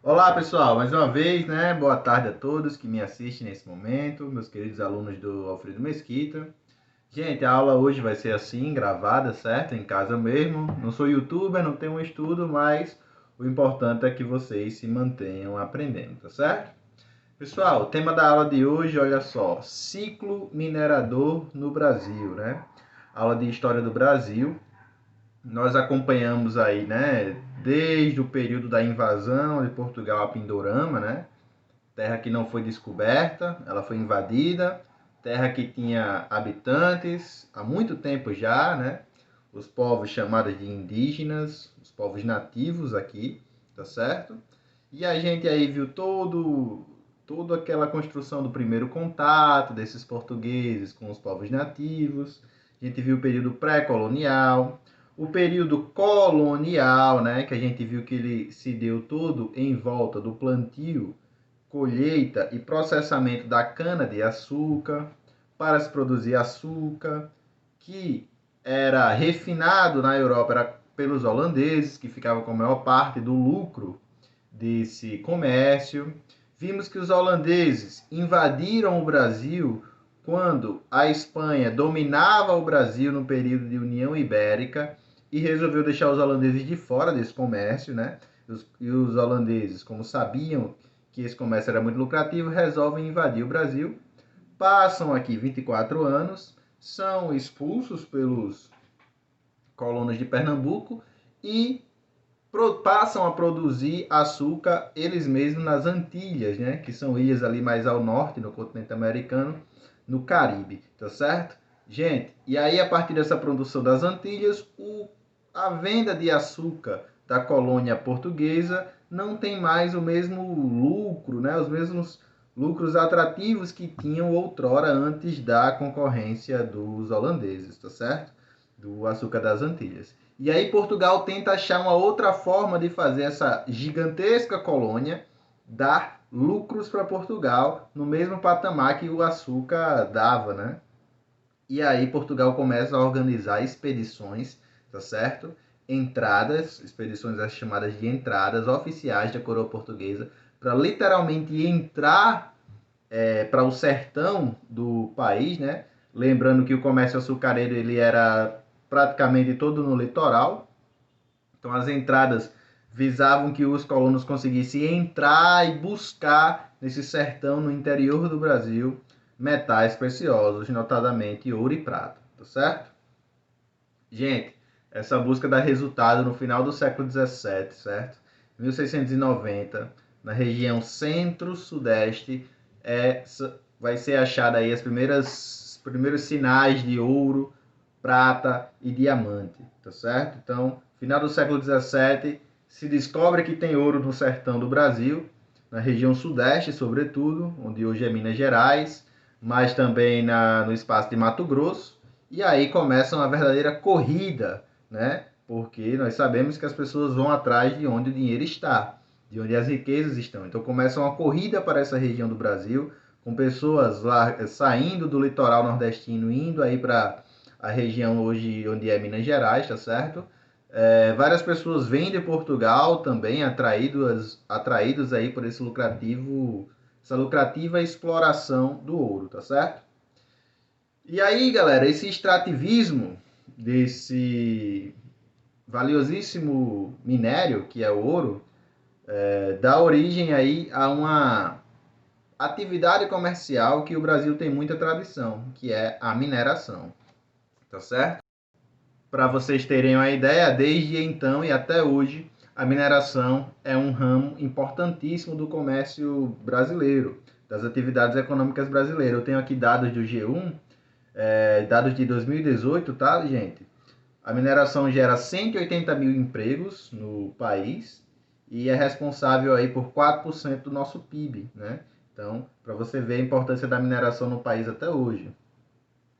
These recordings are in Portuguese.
Olá pessoal, mais uma vez, né? Boa tarde a todos que me assistem nesse momento, meus queridos alunos do Alfredo Mesquita. Gente, a aula hoje vai ser assim, gravada, certo? Em casa mesmo. Não sou youtuber, não tenho um estudo, mas o importante é que vocês se mantenham aprendendo, tá certo? Pessoal, o tema da aula de hoje, olha só, ciclo minerador no Brasil, né? Aula de História do Brasil. Nós acompanhamos aí, né, desde o período da invasão de Portugal a Pindorama, né? Terra que não foi descoberta, ela foi invadida, terra que tinha habitantes há muito tempo já, né? Os povos chamados de indígenas, os povos nativos aqui, tá certo? E a gente aí viu toda aquela construção do primeiro contato desses portugueses com os povos nativos. A gente viu o período pré-colonial, o período colonial, né, que a gente viu que ele se deu todo em volta do plantio, colheita e processamento da cana-de-açúcar para se produzir açúcar, que era refinado na Europa era pelos holandeses, que ficavam com a maior parte do lucro desse comércio. Vimos que os holandeses invadiram o Brasil quando a Espanha dominava o Brasil no período de União Ibérica e resolveu deixar os holandeses de fora desse comércio, né? E os holandeses, como sabiam que esse comércio era muito lucrativo, resolvem invadir o Brasil. Passam aqui 24 anos, são expulsos pelos colonos de Pernambuco e passam a produzir açúcar eles mesmos nas Antilhas, né? Que são ilhas ali mais ao norte, no continente americano, no Caribe, tá certo? Gente, e aí a partir dessa produção das Antilhas, a venda de açúcar da colônia portuguesa não tem mais o mesmo lucro, né? Os mesmos lucros atrativos que tinham outrora antes da concorrência dos holandeses, tá certo? Do açúcar das Antilhas. E aí Portugal tenta achar uma outra forma de fazer essa gigantesca colônia dar lucros para Portugal no mesmo patamar que o açúcar dava, né? E aí Portugal começa a organizar expedições, tá certo? Entradas, expedições chamadas de entradas oficiais da coroa portuguesa, para literalmente entrar para o sertão do país, né? Lembrando que o comércio açucareiro ele era praticamente todo no litoral, então as entradas visavam que os colonos conseguissem entrar e buscar nesse sertão no interior do Brasil metais preciosos, notadamente ouro e prata, tá certo? Gente, essa busca dá resultado no final do século XVII, certo? 1690, na região centro-sudeste, vai ser achada aí os primeiros sinais de ouro, prata e diamante, tá certo? Então, final do século XVII, se descobre que tem ouro no sertão do Brasil, na região sudeste, sobretudo, onde hoje é Minas Gerais, mas também no espaço de Mato Grosso. E aí começa uma verdadeira corrida, né? Porque nós sabemos que as pessoas vão atrás de onde o dinheiro está, de onde as riquezas estão. Então começa uma corrida para essa região do Brasil, com pessoas lá saindo do litoral nordestino, indo aí para a região hoje onde é Minas Gerais, tá certo? Várias pessoas vêm de Portugal também, atraídos aí por essa lucrativa exploração do ouro, tá certo? E aí, galera, esse extrativismo desse valiosíssimo minério que é o ouro, dá origem aí a uma atividade comercial que o Brasil tem muita tradição, que é a mineração, tá certo? Para vocês terem uma ideia, desde então e até hoje, a mineração é um ramo importantíssimo do comércio brasileiro, das atividades econômicas brasileiras. Eu tenho aqui dados do G1, dados de 2018, tá, gente? A mineração gera 180 mil empregos no país e é responsável aí por 4% do nosso PIB, né? Então, para você ver a importância da mineração no país até hoje.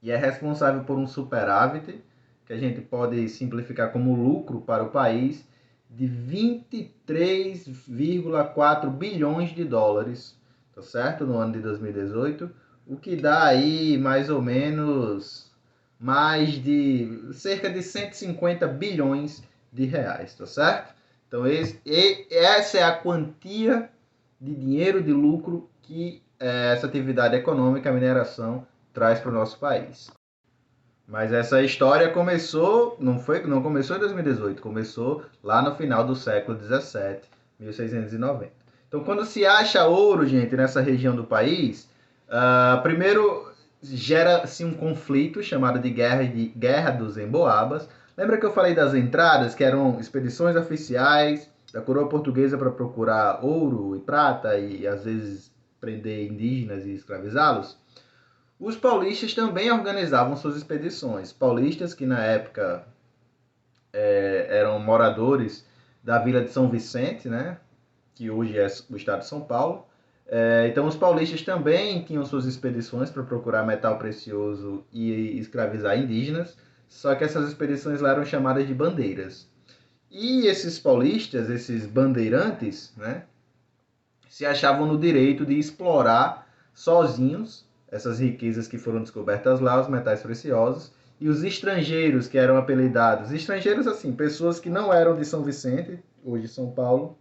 E é responsável por um superávit, que a gente pode simplificar como lucro para o país, de 23,4 bilhões de dólares, tá certo? No ano de 2018, o que dá aí mais ou menos mais de cerca de 150 bilhões de reais, tá certo? Então, essa é a quantia de dinheiro, de lucro que essa atividade econômica, a mineração, traz para o nosso país. Mas essa história começou, não começou em 2018, começou lá no final do século 17, 1690. Então, quando se acha ouro, gente, nessa região do país, primeiro gera-se um conflito chamado de Guerra dos Emboabas. Lembra que eu falei das entradas, que eram expedições oficiais da coroa portuguesa para procurar ouro e prata e às vezes prender indígenas e escravizá-los? Os paulistas também organizavam suas expedições. Paulistas que na época eram moradores da vila de São Vicente, né, que hoje é o estado de São Paulo. Então os paulistas também tinham suas expedições para procurar metal precioso e escravizar indígenas, só que essas expedições lá eram chamadas de bandeiras. E esses paulistas, esses bandeirantes, né, se achavam no direito de explorar sozinhos essas riquezas que foram descobertas lá, os metais preciosos, e os estrangeiros que eram apelidados, estrangeiros assim, pessoas que não eram de São Vicente, hoje São Paulo,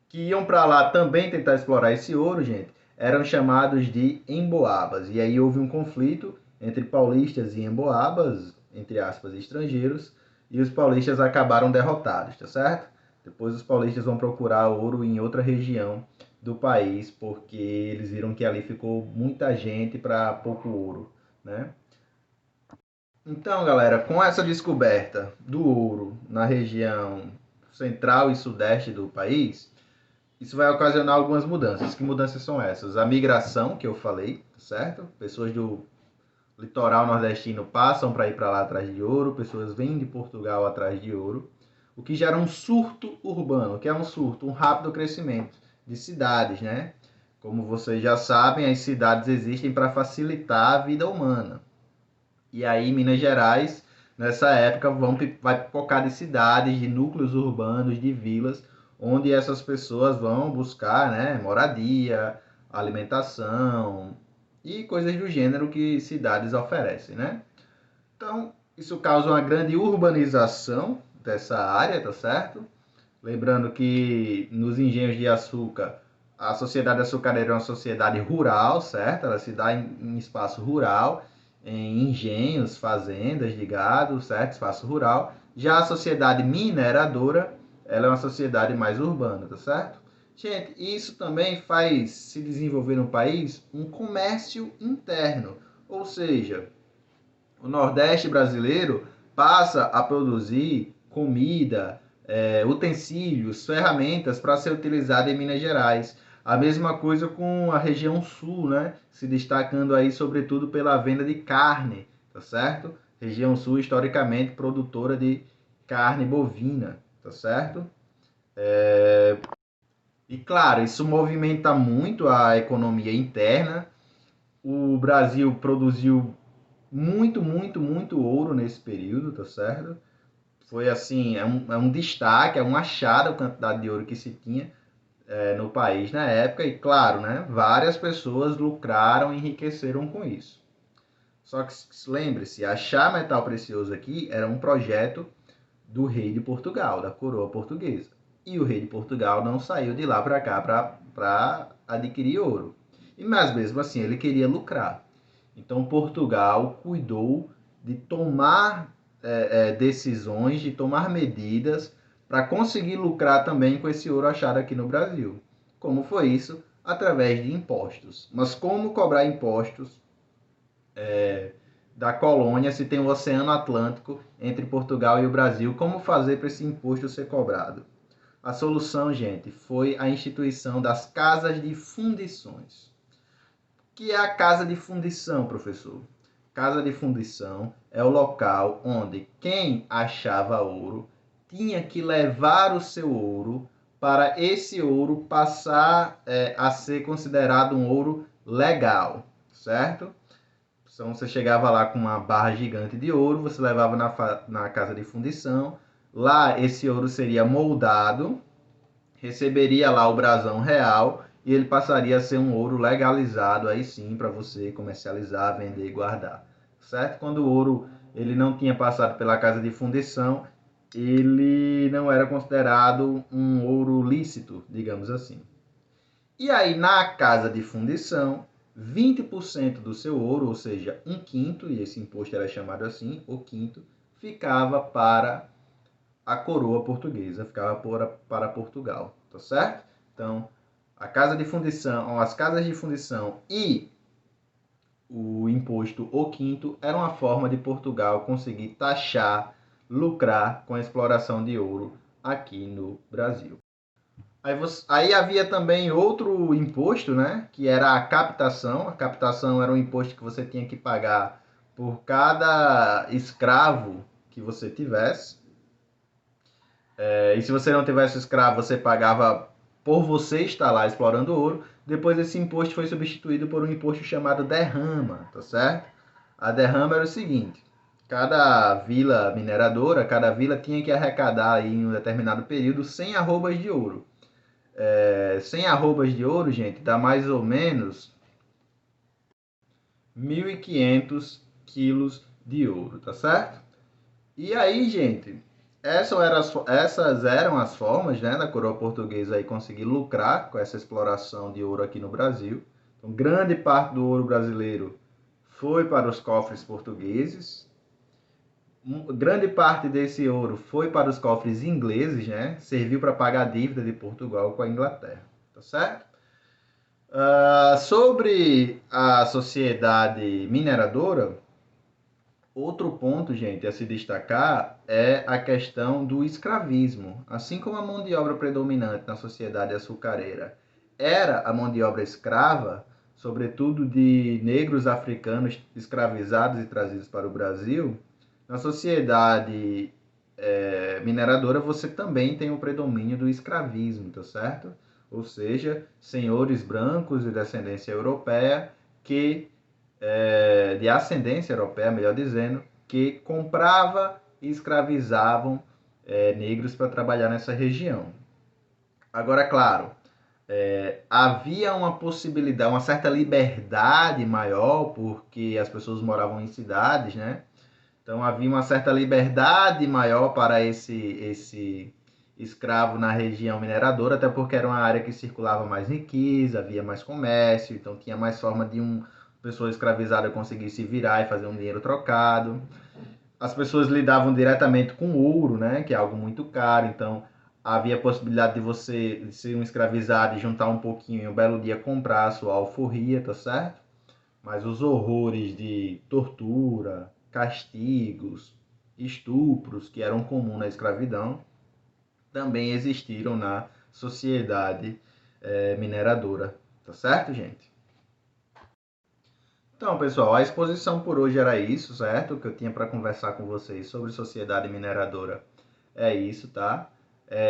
que iam para lá também tentar explorar esse ouro, gente, eram chamados de emboabas. E aí houve um conflito entre paulistas e emboabas, entre aspas, estrangeiros, e os paulistas acabaram derrotados, tá certo? Depois os paulistas vão procurar ouro em outra região do país, porque eles viram que ali ficou muita gente para pouco ouro, né? Então, galera, com essa descoberta do ouro na região central e sudeste do país, isso vai ocasionar algumas mudanças. Que mudanças são essas? A migração, que eu falei, certo? Pessoas do litoral nordestino passam para ir para lá atrás de ouro, pessoas vêm de Portugal atrás de ouro, o que gera um surto urbano, que é um surto, um rápido crescimento de cidades, né? Como vocês já sabem, as cidades existem para facilitar a vida humana. E aí, Minas Gerais, nessa época, vai pipocar de cidades, de núcleos urbanos, de vilas, onde essas pessoas vão buscar, né, moradia, alimentação e coisas do gênero que cidades oferecem, né? Então, isso causa uma grande urbanização dessa área, tá certo? Lembrando que nos engenhos de açúcar, a sociedade açucareira é uma sociedade rural, certo? Ela se dá em espaço rural, em engenhos, fazendas de gado, certo? Espaço rural. Já a sociedade mineradora, ela é uma sociedade mais urbana, tá certo? Gente, isso também faz se desenvolver no país um comércio interno, ou seja, o Nordeste brasileiro passa a produzir comida, utensílios, ferramentas para ser utilizada em Minas Gerais. A mesma coisa com a região sul, né? Se destacando aí sobretudo pela venda de carne, tá certo? Região sul historicamente produtora de carne bovina, tá certo? E claro, isso movimenta muito a economia interna. O Brasil produziu muito ouro nesse período, tá certo? Foi assim, é um destaque, é um achado a quantidade de ouro que se tinha no país na época. E claro, né, várias pessoas lucraram e enriqueceram com isso. Só que lembre-se, achar metal precioso aqui era um projeto do rei de Portugal, da coroa portuguesa. E o rei de Portugal não saiu de lá para cá para adquirir ouro. Mas mesmo assim ele queria lucrar. Então Portugal cuidou de tomar decisões, de tomar medidas para conseguir lucrar também com esse ouro achado aqui no Brasil. Como foi isso? Através de impostos. Mas como cobrar impostos da colônia se tem o Oceano Atlântico entre Portugal e o Brasil? Como fazer para esse imposto ser cobrado? A solução, gente, foi a instituição das casas de fundições. O que é a casa de fundição, professor? Casa de fundição é o local onde quem achava ouro tinha que levar o seu ouro para esse ouro passar a ser considerado um ouro legal, certo? Então você chegava lá com uma barra gigante de ouro, você levava na casa de fundição, lá esse ouro seria moldado, receberia lá o brasão real e ele passaria a ser um ouro legalizado aí sim para você comercializar, vender e guardar, certo? Quando o ouro ele não tinha passado pela casa de fundição, ele não era considerado um ouro lícito, digamos assim. E aí, na casa de fundição, 20% do seu ouro, ou seja, um quinto, e esse imposto era chamado assim, o quinto, ficava para a coroa portuguesa, ficava para Portugal, tá certo? Então, a casa de fundição, as casas de fundição e o imposto o quinto era uma forma de Portugal conseguir taxar, lucrar com a exploração de ouro aqui no Brasil. Aí havia também outro imposto, né? Que era a captação. A captação era um imposto que você tinha que pagar por cada escravo que você tivesse. E se você não tivesse escravo, você pagava por você estar lá explorando ouro. Depois esse imposto foi substituído por um imposto chamado derrama, tá certo? A derrama era o seguinte: cada vila mineradora, cada vila tinha que arrecadar aí em um determinado período 100 arrobas de ouro. 100 arrobas de ouro, gente, dá mais ou menos 1.500 quilos de ouro, tá certo? E aí, gente, essas eram as formas, né, da coroa portuguesa aí conseguir lucrar com essa exploração de ouro aqui no Brasil. Então, grande parte do ouro brasileiro foi para os cofres portugueses. Grande parte desse ouro foi para os cofres ingleses, né? Serviu para pagar a dívida de Portugal com a Inglaterra, tá certo? Sobre a sociedade mineradora, outro ponto, gente, a se destacar é a questão do escravismo. Assim como a mão de obra predominante na sociedade açucareira era a mão de obra escrava, sobretudo de negros africanos escravizados e trazidos para o Brasil, na sociedade mineradora você também tem o predomínio do escravismo, tá certo? Ou seja, senhores brancos de descendência europeia que de ascendência europeia, melhor dizendo, que comprava e escravizavam negros para trabalhar nessa região. Agora, claro, havia uma possibilidade, uma certa liberdade maior, porque as pessoas moravam em cidades, né? Então havia uma certa liberdade maior para esse escravo na região mineradora, até porque era uma área que circulava mais riqueza, havia mais comércio, então tinha mais forma de uma pessoa escravizada conseguir se virar e fazer um dinheiro trocado. As pessoas lidavam diretamente com ouro, né, que é algo muito caro, então havia a possibilidade de você ser um escravizado e juntar um pouquinho e um belo dia comprar a sua alforria, tá certo? Mas os horrores de tortura, castigos, estupros que eram comuns na escravidão também existiram na sociedade mineradora, tá certo, gente? Então, pessoal, a exposição por hoje era isso, certo? O que eu tinha para conversar com vocês sobre sociedade mineradora é isso, tá?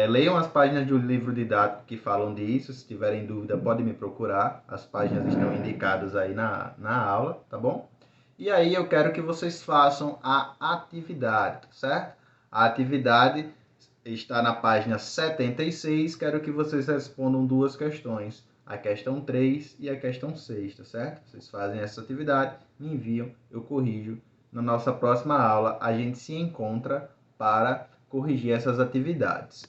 Leiam as páginas do livro didático que falam disso. Se tiverem dúvida, podem me procurar. As páginas estão indicadas aí na aula, tá bom? E aí eu quero que vocês façam a atividade, certo? A atividade está na página 76. Quero que vocês respondam duas questões. A questão 3 e a questão 6, tá certo? Vocês fazem essa atividade, me enviam, eu corrijo. Na nossa próxima aula, a gente se encontra para corrigir essas atividades.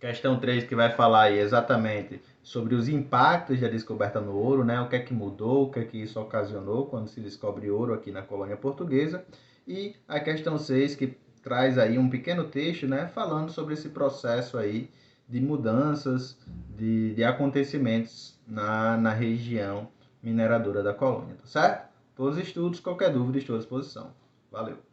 Questão 3 que vai falar aí exatamente sobre os impactos da descoberta no ouro, né? O que é que mudou, o que é que isso ocasionou quando se descobre ouro aqui na colônia portuguesa. E a questão 6 que traz aí um pequeno texto, né? Falando sobre esse processo aí de mudanças, de acontecimentos na região mineradora da colônia, tá certo? Todos os estudos, qualquer dúvida, estou à disposição. Valeu!